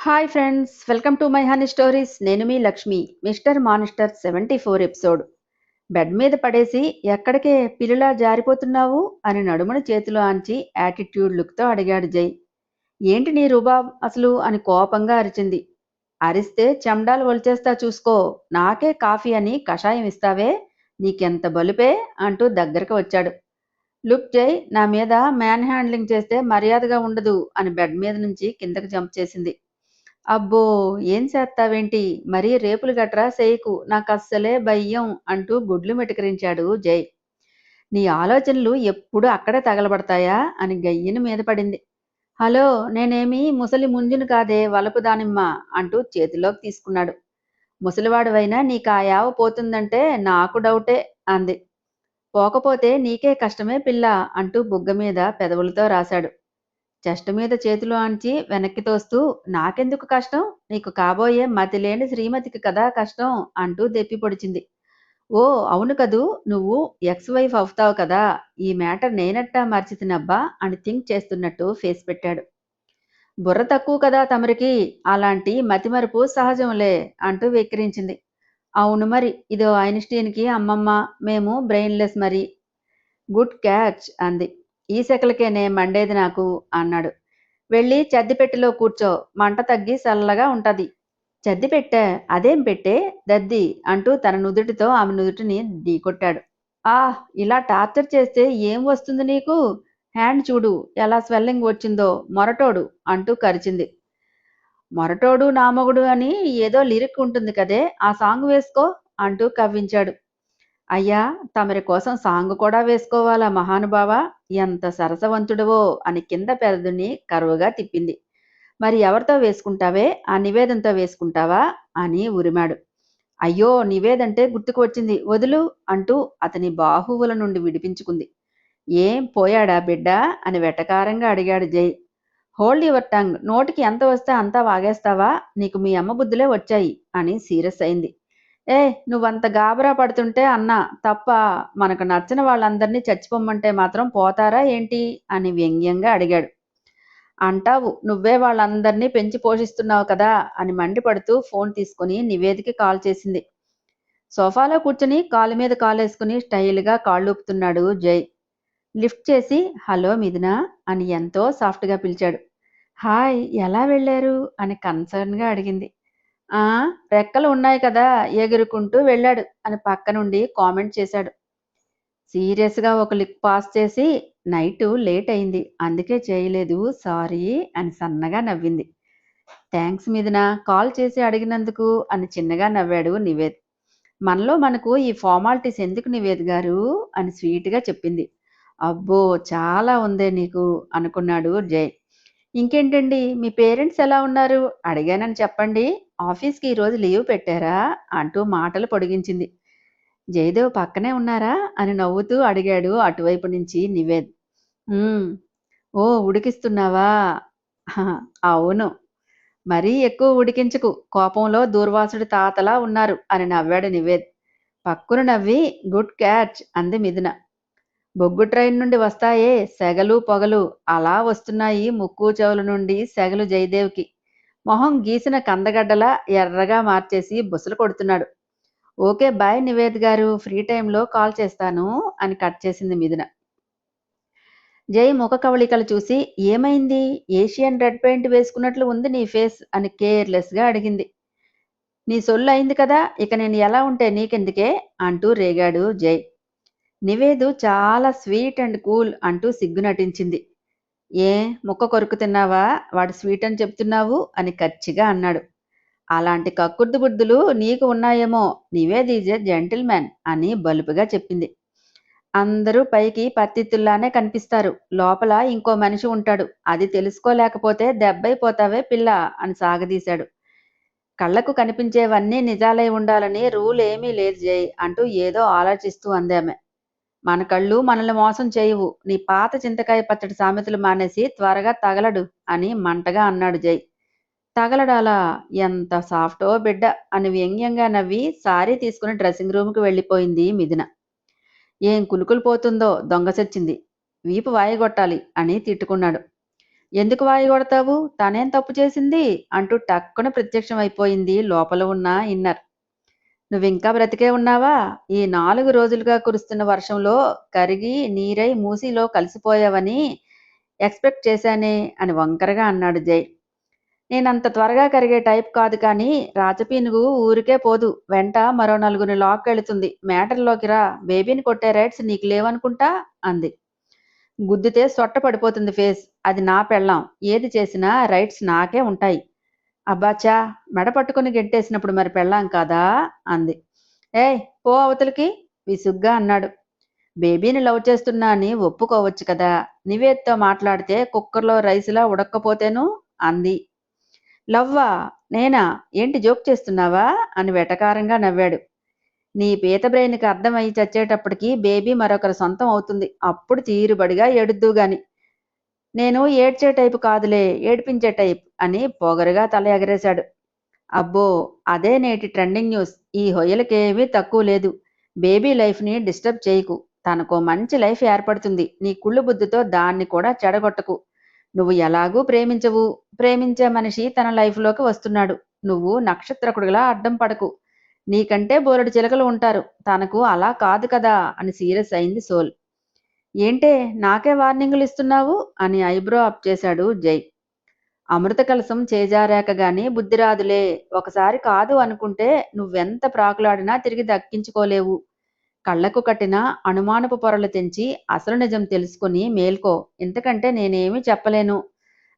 Hi friends, welcome to my honey stories. నేను మీ Lakshmi. Mister monster 74 episode. Bed మీద పడేసి ఎక్కడికే పిల్లులా జారిపోతున్నావు అని నడుమును చేతిలో ఆంచి యాటిట్యూడ్ లుక్తో అడిగాడు జై. ఏంటి నీ రుబాబ్ అసలు అని కోపంగా అరిచింది. అరిస్తే చెండాలు ఒలిచేస్తా చూసుకో. నాకే కాఫీ అని కషాయం ఇస్తావే, నీకెంత బలుపే అంటూ దగ్గరకు వచ్చాడు. లుక్ జై, నా మీద మ్యాన్ హ్యాండ్లింగ్ చేస్తే మర్యాదగా ఉండదు అని బెడ్ మీద నుంచి కిందకు జంప్ చేసింది. అబ్బో, ఏం చేత్తావేంటి, మరీ రేపులు గట్రా సేయకు, నాకస్సలే భయ్యం అంటూ గుడ్లు మెటకరించాడు జై. నీ ఆలోచనలు ఎప్పుడు అక్కడే తగలబడతాయా అని గయ్యిన మీద పడింది. హలో, నేనేమి ముసలి ముంజును కాదే, వలపు దానిమ్మ అంటూ చేతిలోకి తీసుకున్నాడు. ముసలివాడివైనా నీకు ఆ యావ పోతుందంటే నాకు డౌటే అంది. పోకపోతే నీకే కష్టమే పిల్ల అంటూ బుగ్గ మీద పెదవులతో రాశాడు. చెస్ట్ మీద చేతులు ఆంచి వెనక్కి తోస్తూ, నాకెందుకు కష్టం, నీకు కాబోయే మతిలేని శ్రీమతికి కదా కష్టం అంటూ దెప్పి పొడిచింది. ఓ అవును కదూ, నువ్వు ఎక్స్ వైఫ్ అవుతావు కదా, ఈ మ్యాటర్ నేనట్టా మర్చితినబ్బా అని థింక్ చేస్తున్నట్టు ఫేస్ పెట్టాడు. బుర్ర తక్కువ కదా తమరికి, అలాంటి మతిమరుపు సహజంలే అంటూ వెక్కిరించింది. అవును మరి, ఇదో ఐన్స్టీన్కి అమ్మమ్మ, మేము బ్రెయిన్లెస్ మరి. గుడ్ క్యాచ్ అంది. ఈ సెకలకేనే మండేది నాకు అన్నాడు. వెళ్ళి చద్దిపెట్టెలో కూర్చో, మంట తగ్గి చల్లగా ఉంటది. చద్ది పెట్టా, అదేం పెట్టే దద్ది అంటూ తన నుదుటితో ఆమె నుదుటిని ఢీకొట్టాడు. ఆహ్, ఇలా టార్చర్ చేస్తే ఏం వస్తుంది నీకు, హ్యాండ్ చూడు ఎలా స్వెల్లింగ్ వచ్చిందో, మొరటోడు అంటూ కరిచింది. మొరటోడు నా మొగుడు అని ఏదో లిరిక్ ఉంటుంది కదే, ఆ సాంగ్ వేసుకో అంటూ కవ్వించాడు. అయ్యా, తమరి కోసం సాంగ్ కూడా వేసుకోవాలా మహానుభావా, ఎంత సరసవంతుడవో అని కింద పెదవిని కరువుగా తిప్పింది. మరి ఎవరితో వేసుకుంటావే, ఆ నివేదంతో వేసుకుంటావా అని ఉరిమాడు. అయ్యో, నివేదంటే గుర్తుకు వచ్చింది, వదులు అంటూ అతని బాహువుల నుండి విడిపించుకుంది. ఏం పోయాడా బిడ్డ అని వెటకారంగా అడిగాడు జై. హోల్డ్ యువర్ టంగ్, నోటికి ఎంత వస్తే అంతా వాగేస్తావా, నీకు మీ అమ్మ బుద్ధులే వచ్చాయి అని సీరియస్ అయింది. ఏ, నువ్వంత గాబరా పడుతుంటే అన్నా తప్ప, మనకు నచ్చని వాళ్ళందరినీ చచ్చిపోమ్మంటే మాత్రం పోతారా ఏంటి అని వ్యంగ్యంగా అడిగాడు. అంటావు, నువ్వే వాళ్ళందరినీ పెంచి పోషిస్తున్నావు కదా అని మండిపడుతూ ఫోన్ తీసుకుని నివేదికి కాల్ చేసింది. సోఫాలో కూర్చుని కాలు మీద కాలేసుకుని స్టైల్గా కాళ్ళూపుతున్నాడు జై. లిఫ్ట్ చేసి హలో మిథునా అని ఎంతో సాఫ్ట్గా పిలిచాడు. హాయ్, ఎలా వెళ్ళారు అని కన్సర్న్గా అడిగింది. ఆ, రెక్కలు ఉన్నాయి కదా, ఎగురుకుంటూ వెళ్ళాడు అని పక్క నుండి కామెంట్ చేశాడు. సీరియస్గా ఒక లిక్ పాస్ చేసి, నైటు లేట్ అయింది అందుకే చేయలేదు, సారీ అని సన్నగా నవ్వింది. థ్యాంక్స్ మిథున, కాల్ చేసి అడిగినందుకు అని చిన్నగా నవ్వాడు నివేద్. మనలో మనకు ఈ ఫార్మాలిటీస్ ఎందుకు నివేద్ గారు అని స్వీట్గా చెప్పింది. అబ్బో, చాలా ఉందే నీకు అనుకున్నాడు జై. ఇంకేంటండి, మీ పేరెంట్స్ ఎలా ఉన్నారు అడిగానని చెప్పండి, ఆఫీస్కి ఈరోజు లీవ్ పెట్టారా అంటూ మాటలు పొడిగించింది. జయదేవ్ పక్కనే ఉన్నారా అని నవ్వుతూ అడిగాడు అటువైపు నుంచి నివేద్. "ఉమ్, ఓ ఉడికిస్తున్నావా? "హ, అవును. మరీ ఎక్కువ ఉడికించకు, కోపంలో దూర్వాసుడి తాతలా ఉన్నారు అని నవ్వాడు నివేద్. పక్కున నవ్వి గుడ్ క్యాచ్ అంది మిథున. బొగ్గు ట్రైన్ నుండి వస్తాయే సెగలు పొగలు, అలా వస్తున్నాయి ముక్కు చెవుల నుండి సెగలు జయదేవ్కి. మొహం గీసిన కందగడ్డలా ఎర్రగా మార్చేసి బుసలు కొడుతున్నాడు. ఓకే బాయ్ నివేద్ గారు, ఫ్రీ టైంలో కాల్ చేస్తాను అని కట్ చేసింది మిథున. జై ముఖ కవళికలు చూసి, ఏమైంది, ఏషియన్ రెడ్ పెయింట్ వేసుకున్నట్లు ఉంది నీ ఫేస్ అని కేర్లెస్గా అడిగింది. నీ సొల్లు అయింది కదా, ఇక నేను ఎలా ఉంటే నీకెందుకే అంటూ రేగాడు జై. నివేదు చాలా స్వీట్ అండ్ కూల్ అంటూ సిగ్గు నటించింది. ఏ, ముక్క కొరుకు తిన్నావా, వాడు స్వీట్ అని చెప్తున్నావు అని కచ్చిగా అన్నాడు. అలాంటి కక్కుర్తి బుద్ధులు నీకు ఉన్నాయేమో, నివేద్ ఈజ్ ఎ జెంటిల్మెన్ అని బలుపుగా చెప్పింది. అందరూ పైకి పత్తిత్తుల్లానే కనిపిస్తారు, లోపల ఇంకో మనిషి ఉంటాడు, అది తెలుసుకోలేకపోతే దెబ్బైపోతావే పిల్ల అని సాగదీశాడు. కళ్లకు కనిపించేవన్నీ నిజాలై ఉండాలని రూల్ ఏమీ లేదు జై అంటూ ఏదో ఆలోచిస్తూ అందామె. మన కళ్ళు మనల్ని మోసం చేయవు, నీ పాత చింతకాయ పచ్చడి సామెతలు మానేసి త్వరగా తగలడు అని మంటగా అన్నాడు జై. తగలడాలా, ఎంత సాఫ్టో బిడ్డ అని వ్యంగ్యంగా నవ్వి సారీ తీసుకుని డ్రెస్సింగ్ రూమ్కి వెళ్ళిపోయింది మిథున. ఏం కులుకులు పోతుందో దొంగసొచ్చింది, వీపు వాయగొట్టాలి అని తిట్టుకున్నాడు. ఎందుకు వాయి కొడతావు? తనేం తప్పు చేసింది? అంటూ టక్కున ప్రత్యక్షమైపోయింది లోపల ఉన్న ఇన్నర్. నువ్వింకా బ్రతికే ఉన్నావా? ఈ 4 రోజులుగా కురుస్తున్న వర్షంలో కరిగి నీరై మూసీలో కలిసిపోయావని ఎక్స్‌పెక్ట్ చేశానే అని వంకరగా అన్నాడు జై. నేనంత త్వరగా కరిగే టైప్ కాదు కానీ రాచపీనుగు ఊరికే పోదు. వెంట మరో నలుగురిని లాక్కెళుతుంది. మేటర్‌లోకి రా. బేబీని కొట్టే రైట్స్ నీకు లేవనుకుంటా అంది. గుద్దితే సొట్ట పడిపోతుంది ఫేస్. అది నా పెళ్ళాం. ఏది చేసినా రైట్స్ నాకే ఉంటాయి. అబ్బాచ్చా! మెడ పట్టుకుని గెంటేసినప్పుడు మరి పెళ్ళాం కాదా? అంది. ఏయ్! పో అవతలికి విసుగ్గా అన్నాడు. బేబీని లవ్ చేస్తున్నా అని ఒప్పుకోవచ్చు కదా! నివేద్‌తో మాట్లాడితే కుక్కర్‌లో రైసులా ఉడక్కపోతేను అంది. లవ్వా? నేనా? ఏంటి జోక్ చేస్తున్నావా? అని వెటకారంగా నవ్వాడు. నీ పీత బ్రెయిన్‌కి అర్థమై చచ్చేటప్పటికి బేబీ మరొకరి సొంతం అవుతుంది. అప్పుడు తీరుబడిగా ఏడుద్దువుగాని. నేను ఏడ్చే టైపు కాదులే, ఏడిపించే టైప్ అని పొగరుగా తల ఎగరేశాడు. అబ్బో! అదే నేటి ట్రెండింగ్ న్యూస్. ఈ హొయలకేమీ తక్కువ లేదు. బేబీ లైఫ్‌ని డిస్టర్బ్ చేయకు. తనకో మంచి లైఫ్ ఏర్పడుతుంది. నీ కుళ్ళు బుద్ధితో దాన్ని కూడా చెడగొట్టకు. నువ్వు ఎలాగూ ప్రేమించవు. ప్రేమించే మనిషి తన లైఫ్‌లోకి వస్తున్నాడు. నువ్వు నక్షత్రకుడిలా అడ్డం పడకు. నీకంటే బోలెడు చిలకలు ఉంటారు. తనకు అలా కాదు కదా అని సీరియస్ అయింది సోల్. ఏంటే నాకే వార్నింగులు ఇస్తున్నావు అని ఐబ్రో అప్ చేశాడు జై. అమృత కలశం చేజారాక గాని బుద్ధి రాదులే. ఒకసారి కాదు అనుకుంటే నువ్వెంత ప్రాకులాడినా తిరిగి దక్కించుకోలేవు. కళ్ళకు కట్టిన అనుమానపు పొరలు తెంచి అసలు నిజం తెలుసుకుని మేల్కో. ఇంతకంటే నేనేమీ చెప్పలేను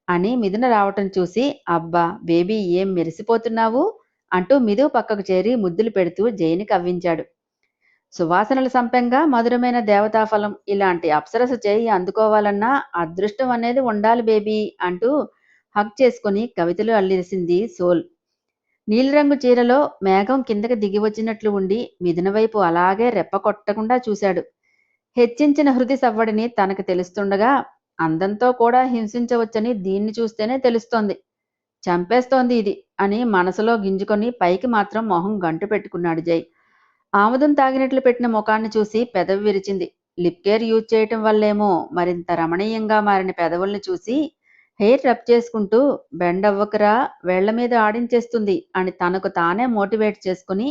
అని మిథున రావటం చూసి అబ్బా బేబీ ఏం మెరిసిపోతున్నావు అంటూ మిథు పక్కకు చేరి ముద్దులు పెడుతూ జైని కవ్వించాడు. సువాసనల సంపెంగా మధురమైన దేవతాఫలం ఇలాంటి అప్సరస చేయి అందుకోవాలన్నా అదృష్టం అనేది ఉండాలి బేబీ అంటూ హగ్ చేసుకుని కవితలు అల్లేసింది సోల్. నీలిరంగు చీరలో మేఘం కిందకి దిగి వచ్చినట్లు ఉండి మిథున వైపు అలాగే రెప్ప కొట్టకుండా చూశాడు. హెచ్చించిన హృది సవ్వడిని తనకు తెలుస్తుండగా అందంతో కూడా హింసించవచ్చని దీన్ని చూస్తేనే తెలుస్తోంది. చంపేస్తోంది ఇది అని మనసులో గింజుకొని పైకి మాత్రం మొహం గంటు పెట్టుకున్నాడు జై. ఆముదం తాగినట్లు పెట్టిన ముఖాన్ని చూసి పెదవి విరిచింది. లిప్ కేర్ యూజ్ చేయటం వల్లేమో మరింత రమణీయంగా మారిన పెదవుల్ని చూసి హెయిర్ రబ్ చేసుకుంటూ బెండవ్వకురా వేళ్ల మీద ఆడించేస్తుంది అని తనకు తానే మోటివేట్ చేసుకుని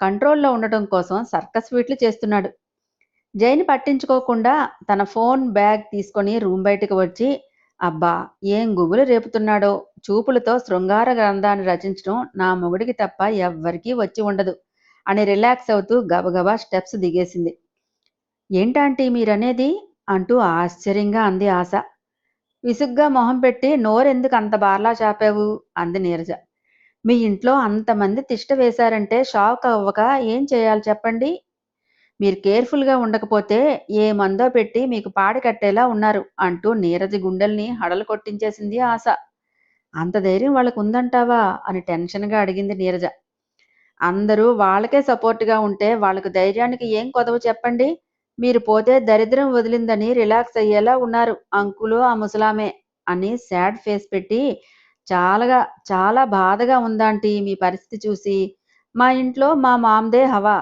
కంట్రోల్లో ఉండటం కోసం సర్కస్ ఫీట్లు చేస్తున్నాడు. జైని పట్టించుకోకుండా తన ఫోన్ బ్యాగ్ తీసుకొని రూమ్ బయటకు వచ్చి అబ్బా ఏం గుబులు రేపుతున్నాడో, చూపులతో శృంగార గ్రంథాన్ని రచించడం నా మొగుడికి తప్ప ఎవ్వరికీ వచ్చి ఉండదు అని రిలాక్స్ అవుతూ గబగబా స్టెప్స్ దిగేసింది. ఏంటాంటీ మీరనేది అంటూ ఆశ్చర్యంగా అంది ఆశ. విసుగ్గా మొహం పెట్టి నోరెందుకు అంత బార్లా చాపావు అంది నీరజ. మీ ఇంట్లో అంతమంది తిష్ట వేశారంటే షాక్ అవ్వక ఏం చేయాలి చెప్పండి. మీరు కేర్ఫుల్గా ఉండకపోతే ఏ మందో పెట్టి మీకు పాడి కట్టేలా ఉన్నారు అంటూ నీరజ గుండెల్ని హడలు కొట్టించేసింది ఆశ. అంత ధైర్యం వాళ్ళకు ఉందంటావా అని టెన్షన్గా అడిగింది నీరజ. అందరూ వాళ్ళకే సపోర్ట్గా ఉంటే వాళ్ళకు ధైర్యానికి ఏం కొదవ చెప్పండి. మీరు పోతే దరిద్రం వదిలిందని రిలాక్స్ అయ్యేలా ఉన్నారు అంకులు ఆ ముసలామే అని సాడ్ ఫేస్ పెట్టి చాలాగా చాలా బాధగా ఉందాంటీ మీ పరిస్థితి చూసి. మా ఇంట్లో మా మామ్దే హవా.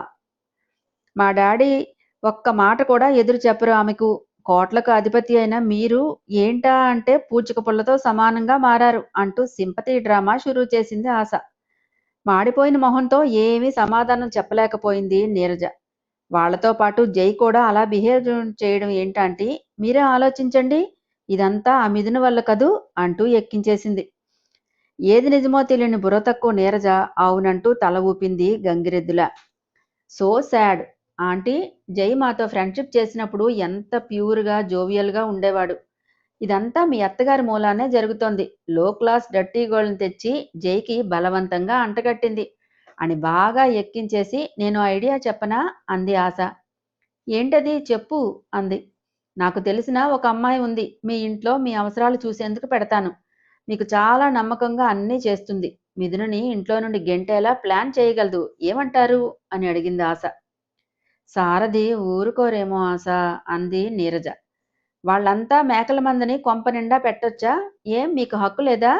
మా డాడీ ఒక్క మాట కూడా ఎదురు చెప్పరు ఆమెకు. కోట్లకు అధిపతి అయిన మీరు ఏంటా అంటే పూచిక పుల్లతో సమానంగా మారారు అంటూ సింపతి డ్రామా షురూ చేసింది ఆశ. మాడిపోయిన మొహంతో ఏమీ సమాధానం చెప్పలేకపోయింది నీరజ. వాళ్లతో పాటు జై కూడా అలా బిహేవ్ చేయడం ఏంటంటే మీరే ఆలోచించండి. ఇదంతా ఆ మిథున వల్ల కదూ అంటూ ఎక్కించేసింది. ఏది నిజమో తెలియని బుర్ర తక్కువ నీరజ అవునంటూ తల ఊపింది గంగిరెద్దులా. So sad. ఆంటీ జై మాతో ఫ్రెండ్షిప్ చేసినప్పుడు ఎంత ప్యూర్గా జోవియల్గా ఉండేవాడు. ఇదంతా మీ అత్తగారి మూలానే జరుగుతోంది. లో క్లాస్ డర్టీ గోల్డ్ని తెచ్చి జైకి బలవంతంగా అంటగట్టింది అని బాగా ఎక్కించేసి నేను ఐడియా చెప్పనా అంది ఆశ. ఏంటది చెప్పు అంది. నాకు తెలిసిన ఒక అమ్మాయి ఉంది. మీ ఇంట్లో మీ అవసరాలు చూసేందుకు పెడతాను. మీకు చాలా నమ్మకంగా అన్నీ చేస్తుంది. మిథునని ఇంట్లో నుండి గెంటేలా ప్లాన్ చేయగలదు. ఏమంటారు అని అడిగింది ఆశ. సారథి ఊరుకోరేమో ఆశ అంది నీరజ. వాళ్ళంతా మేకల మందని కొంప నిండా పెట్టొచ్చా? ఏం మీకు హక్కు లేదా?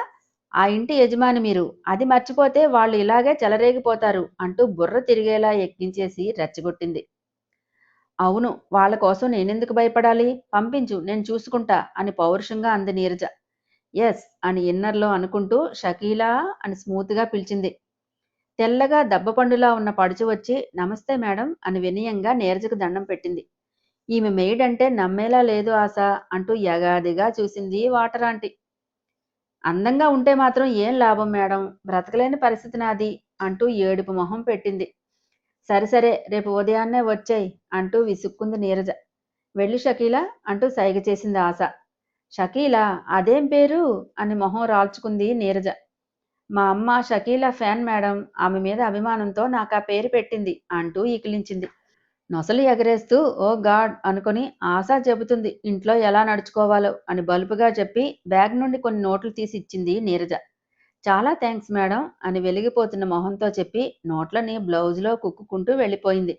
ఆ ఇంటి యజమాని మీరు. అది మర్చిపోతే వాళ్ళు ఇలాగే చెలరేగిపోతారు అంటూ బుర్ర తిరిగేలా ఎక్కించేసి రెచ్చగొట్టింది. అవును, వాళ్ళ కోసం నేనెందుకు భయపడాలి? పంపించు, నేను చూసుకుంటా అని పౌరుషంగా అంది నీరజ. ఎస్ అని ఇన్నర్లో అనుకుంటూ షకీలా అని స్మూత్గా పిలిచింది. తెల్లగా దబ్బపండులా ఉన్న పడుచు వచ్చి నమస్తే మేడం అని వినయంగా నీరజకు దండం పెట్టింది. ఈమె మెయిడ్ అంటే నమ్మేలా లేదు ఆశ అంటూ యగాదిగా చూసింది వాటర్ ఆంటీ. అందంగా ఉంటే మాత్రం ఏం లాభం మేడం, బ్రతకలేని పరిస్థితి నాది అంటూ ఏడుపు మొహం పెట్టింది. సరే సరే రేపు ఉదయాన్నే వచ్చేయ్ అంటూ విసుక్కుంది నీరజ. వెళ్ళి షకీలా అంటూ సైగ చేసింది ఆశ. షకీలా అదేం పేరు అని మొహం రాల్చుకుంది నీరజ. మా అమ్మ షకీలా ఫ్యాన్ మేడం, ఆమె మీద అభిమానంతో నాకా పేరు పెట్టింది అంటూ ఈకిలించింది. నొసలు ఎగరేస్తూ ఓ గాడ్ అనుకుని ఆశ చెబుతుంది ఇంట్లో ఎలా నడుచుకోవాలో అని బలుపుగా చెప్పి బ్యాగ్ నుండి కొన్ని నోట్లు తీసి ఇచ్చింది నీరజ. చాలా థ్యాంక్స్ మేడం అని వెలిగిపోతున్న మొహంతో చెప్పి నోట్లని బ్లౌజ్లో కుక్కుకుంటూ వెళ్ళిపోయింది.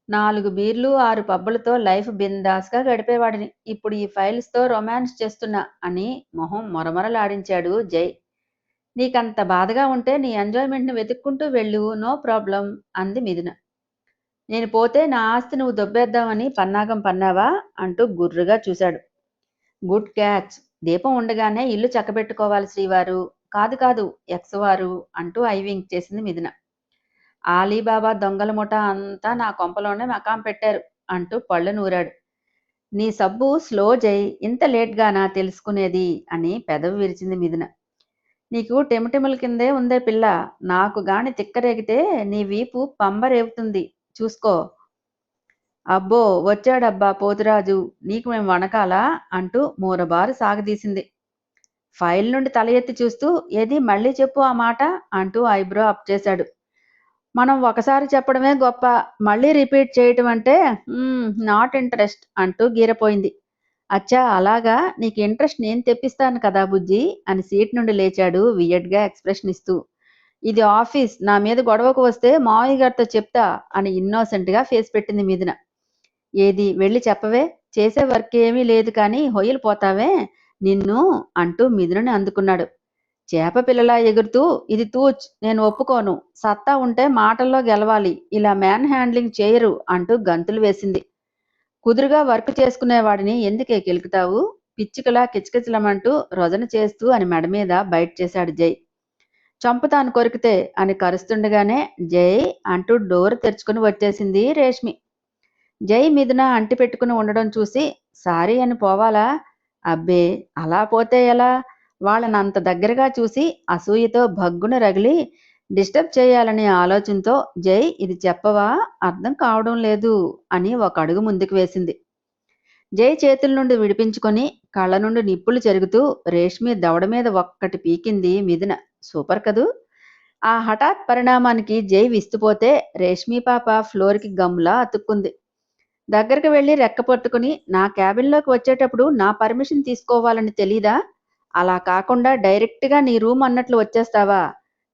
4 బీర్లు 6 పబ్బులతో లైఫ్ బిందాస్గా గడిపేవాడిని. ఇప్పుడు ఈ ఫైల్స్తో రొమాన్స్ చేస్తున్నా అని మొహం మొరమొరలాడించాడు జై. నీకంత బాధగా ఉంటే నీ ఎంజాయ్మెంట్ని వెతుక్కుంటూ వెళ్ళు, నో ప్రాబ్లం అంది మిథున. నేను పోతే నా ఆస్తి నువ్వు దొబ్బేద్దామని పన్నాగం పన్నావా అంటూ గుర్రుగా చూశాడు. Good catch. దీపం ఉండగానే ఇల్లు చక్కబెట్టుకోవాలి శ్రీవారు. కాదు కాదు ఎక్స్వారు అంటూ ఐవింక్ చేసింది మిథున. ఆలీబాబా దొంగల ముఠ అంతా నా కొంపలోనే మకాం పెట్టారు అంటూ పళ్ళు నూరాడు. నీ సబ్బు స్లో జై, ఇంత లేట్గానా తెలుసుకునేది అని పెదవి విరిచింది మిథున. నీకు టెముటెముల కిందే ఉందే పిల్ల, నాకు గాని తిక్కరేగితే నీ వీపు పంబరేగుతుంది చూసుకో. అబ్బో వచ్చాడబ్బా పోతురాజు, నీకు మేము వణకాలా అంటూ మూరబారు సాగదీసింది. ఫైల్ నుండి తల ఎత్తి చూస్తూ ఏది మళ్ళీ చెప్పు ఆ మాట అంటూ ఐబ్రో అప్ చేశాడు. మనం ఒకసారి చెప్పడమే గొప్ప, మళ్ళీ రిపీట్ చేయటం అంటే నాట్ ఇంట్రెస్ట్ అంటూ గీరపోయింది. అచ్చా అలాగా, నీకు ఇంట్రెస్ట్ నేను తెప్పిస్తాను కదా బుజ్జి అని సీట్ నుండి లేచాడు వియడ్గా ఎక్స్ప్రెషన్ ఇస్తూ. ఇది ఆఫీస్, నా మీద గొడవకు వస్తే మావయ్య గారితో చెప్తా అని ఇన్నోసెంట్గా ఫేస్ పెట్టింది మిథున. ఏది వెళ్ళి చెప్పవే, చేసే వర్క్ ఏమీ లేదు కానీ హొయ్యలు పోతావే నిన్ను అంటూ మిథునని అందుకున్నాడు. చేప పిల్లలా ఎగురుతూ ఇది తూచ్, నేను ఒప్పుకోను, సత్తా ఉంటే మాటల్లో గెలవాలి, ఇలా మ్యాన్ హ్యాండ్లింగ్ చేయరు అంటూ గంతులు వేసింది. కుదురుగా వర్క్ చేసుకునేవాడిని ఎందుకే కెలుకుతావు, పిచ్చికలా కిచకిచలమంటూ రొజన చేస్తూ అని మెడ మీద బయట చేశాడు జై. చంపుతాను కొరికితే అని కరుస్తుండగానే జై అంటూ డోర్ తెరుచుకుని వచ్చేసింది రేష్మి. జై మిథున అంటి పెట్టుకుని ఉండడం చూసి సారీ అని పోవాలా? అబ్బే అలా పోతే ఎలా? వాళ్ళని అంత దగ్గరగా చూసి అసూయతో భగ్గున రగిలి డిస్టర్బ్ చేయాలనే ఆలోచనతో జై ఇది చెప్పవా, అర్థం కావడం లేదు అని ఒక అడుగు ముందుకు వేసింది. జై చేతుల నుండి విడిపించుకొని కళ్ళ నుండి నిప్పులు చెరుగుతూ రేష్మి దవడ మీద ఒక్కటి పీకింది మిథున. సూపర్ కదూ. ఆ హఠాత్ పరిణామానికి జై విస్తుపోతే రేష్మి పాప ఫ్లోర్కి గమ్లా అతుక్కుంది. దగ్గరకు వెళ్ళి రెక్క పట్టుకుని నా క్యాబిన్లోకి వచ్చేటప్పుడు నా పర్మిషన్ తీసుకోవాలని తెలీదా? అలా కాకుండా డైరెక్ట్గా నీ రూమ్ అన్నట్లు వచ్చేస్తావా?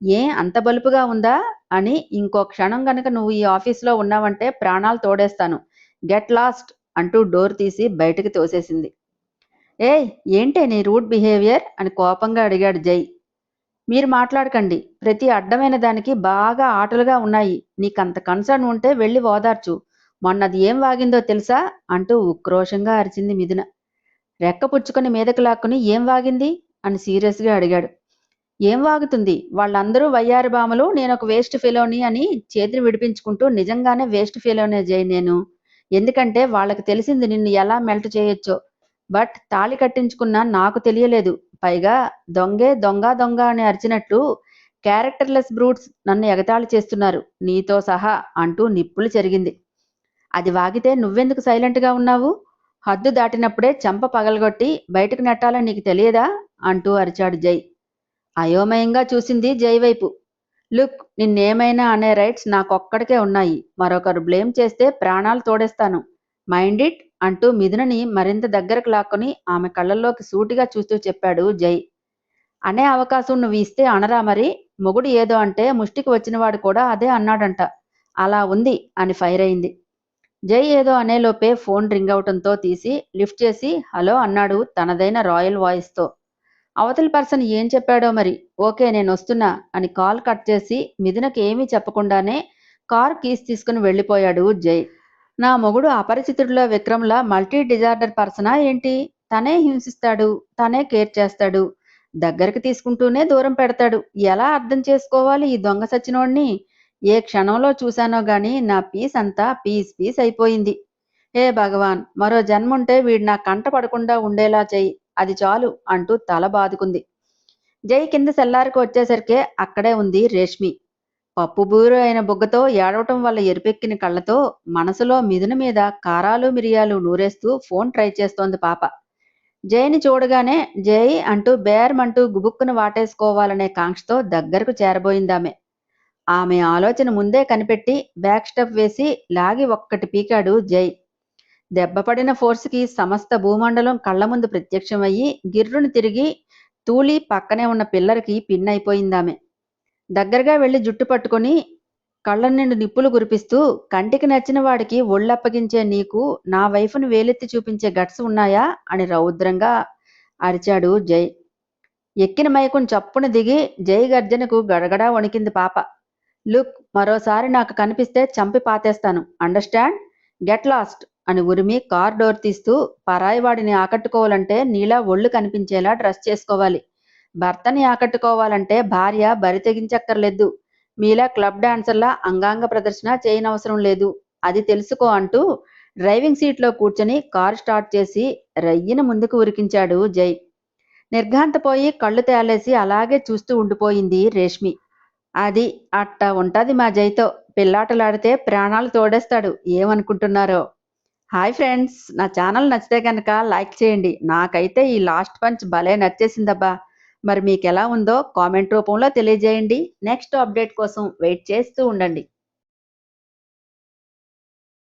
ఏ అంత బలుపుగా ఉందా అని ఇంకో క్షణం గనక నువ్వు ఈ ఆఫీస్లో ఉన్నావంటే ప్రాణాలు తోడేస్తాను. గెట్ లాస్ట్ అంటూ డోర్ తీసి బయటకు తోసేసింది. ఏయ్ ఏంటే నీ రూడ్ బిహేవియర్ అని కోపంగా అడిగాడు జై. మీరు మాట్లాడకండి, ప్రతి అడ్డమైన దానికి బాగా ఆటలుగా ఉన్నాయి. నీకంత కన్సర్న్ ఉంటే వెళ్ళి ఓదార్చు. మొన్నది ఏం వాగిందో తెలుసా అంటూ ఉక్రోషంగా అరిచింది మిథున. రెక్క పుచ్చుకొని మీదకు లాక్కుని ఏం వాగింది అని సీరియస్గా అడిగాడు. ఏం వాగుతుంది, వాళ్ళందరూ వయ్యారి బామలు, నేనొక వేస్ట్ ఫెలోని అని చేతిని విడిపించుకుంటూ నిజంగానే వేస్ట్ ఫెలోనే జై నేను. ఎందుకంటే వాళ్ళకి తెలిసింది నిన్ను ఎలా మెల్ట్ చేయొచ్చో. బట్ తాళి కట్టించుకున్నా నాకు తెలియలేదు. పైగా దొంగే దొంగ దొంగ అని అరిచినట్లు క్యారెక్టర్లెస్ బ్రూట్స్ నన్ను ఎగతాళి చేస్తున్నారు నీతో సహా అంటూ నిప్పులు చెరిగింది. అది వాగితే నువ్వెందుకు సైలెంట్గా ఉన్నావు? హద్దు దాటినప్పుడే చెంప పగలగొట్టి బయటకు నెట్టాలని నీకు తెలియదా అంటూ అరిచాడు జై. అయోమయంగా చూసింది జై వైపు. లుక్, నిన్నేమైనా అనే రైట్స్ నాకొక్కడికే ఉన్నాయి. మరొకరు బ్లేమ్ చేస్తే ప్రాణాలు తోడేస్తాను. మైండ్ ఇట్ అంటూ మిథునని మరింత దగ్గరకు లాక్కొని ఆమె కళ్ళల్లోకి సూటిగా చూస్తూ చెప్పాడు జై. అనే అవకాశం నువ్వు ఇస్తే అనరా మరి? మొగుడు ఏదో అంటే ముష్టికి వచ్చినవాడు కూడా అదే అన్నాడంట. అలా ఉంది అని ఫైర్ అయింది. జై ఏదో అనేలోపే ఫోన్ రింగ్ అవటంతో తీసి లిఫ్ట్ చేసి హలో అన్నాడు తనదైన రాయల్ వాయిస్తో. అవతలి పర్సన్ ఏం చెప్పాడో మరి. ఓకే నేను వస్తున్నా అని కాల్ కట్ చేసి మిథునకి ఏమీ చెప్పకుండానే కార్ కీస్ తీసుకుని వెళ్ళిపోయాడు జై. నా మొగుడు అపరిచితుడిలో విక్రమ్లా మల్టీ డిజార్డర్ పర్సనా ఏంటి? తనే హింసిస్తాడు, తనే కేర్ చేస్తాడు, దగ్గరికి తీసుకుంటూనే దూరం పెడతాడు. ఎలా అర్థం చేసుకోవాలి ఈ దొంగ సచ్చినోడ్ని? ఏ క్షణంలో చూశానో గాని నా పీస్ అంతా పీస్ పీస్ అయిపోయింది. హే భగవాన్, మరో జన్ముంటే వీడు నా కంట పడకుండా ఉండేలా చెయ్యి, అది చాలు అంటూ తల బాదుకుంది. జై కింద సెల్లారికి వచ్చేసరికే అక్కడే ఉంది రేష్మి. పప్పుబూరు అయిన బుగ్గతో, ఏడవటం వల్ల ఎరుపెక్కిన కళ్ళతో, మనసులో మిదును మీద కారాలు మిరియాలు నూరేస్తూ ఫోన్ ట్రై చేస్తోంది పాప. జైని చూడగానే జై అంటూ బేరమంటూ గుబుక్కున వాటేసుకోవాలనే కాంక్షతో దగ్గరకు చేరబోయిందామె. ఆమె ఆలోచన ముందే కనిపెట్టి బ్యాక్ స్టెప్ వేసి లాగి ఒక్కటి పీకాడు జై. దెబ్బపడిన ఫోర్సుకి సమస్త భూమండలం కళ్ల ముందు ప్రత్యక్షమయ్యి గిర్రును తిరిగి తూలి పక్కనే ఉన్న పిల్లరికి పిన్నైపోయిందామె. దగ్గరగా వెళ్లి జుట్టు పట్టుకుని కళ్ళ నిండు నిప్పులు కురిపిస్తూ, కంటికి నచ్చిన వాడికి ఒళ్ళప్పగించే నీకు నా వైఫును వేలెత్తి చూపించే గట్స్ ఉన్నాయా అని రౌద్రంగా అరిచాడు జై. ఎక్కిన మైకును చప్పున దిగి జై గర్జనకు గడగడా వణికింది పాప. లుక్, మరోసారి నాకు కనిపిస్తే చంపి పాతేస్తాను, అండర్స్టాండ్? గెట్ లాస్ట్ అని ఉరిమి కార్ డోర్ తీస్తూ, పరాయివాడిని ఆకట్టుకోవాలంటే నీలా ఒళ్ళు కనిపించేలా డ్రెస్ చేసుకోవాలి. భర్తని ఆకట్టుకోవాలంటే భార్య బరి తెగించక్కర్లేదు. మీలా క్లబ్ డాన్సర్లా అంగాంగ ప్రదర్శన చేయనవసరం లేదు, అది తెలుసుకో అంటూ డ్రైవింగ్ సీట్లో కూర్చొని కారు స్టార్ట్ చేసి రయ్యిన ముందుకు ఉరికించాడు జై. నిర్ఘాంతపోయి కళ్ళు తేలేసి అలాగే చూస్తూ ఉండిపోయింది రేష్మి. అది అట్ట ఉంటది మా జైతో. పిల్లాటలాడితే ప్రాణాలు తోడేస్తాడు, ఏమనుకుంటున్నారో? హాయ్ ఫ్రెండ్స్, నా ఛానల్ నచ్చితే కనుక లైక్ చేయండి. నాకైతే ఈ లాస్ట్ పంచ్ భలే నచ్చేసిందబ్బా. మరి మీకు ఎలా ఉందో కామెంట్ రూపంలో తెలియజేయండి. నెక్స్ట్ అప్డేట్ కోసం వెయిట్ చేస్తూ ఉండండి.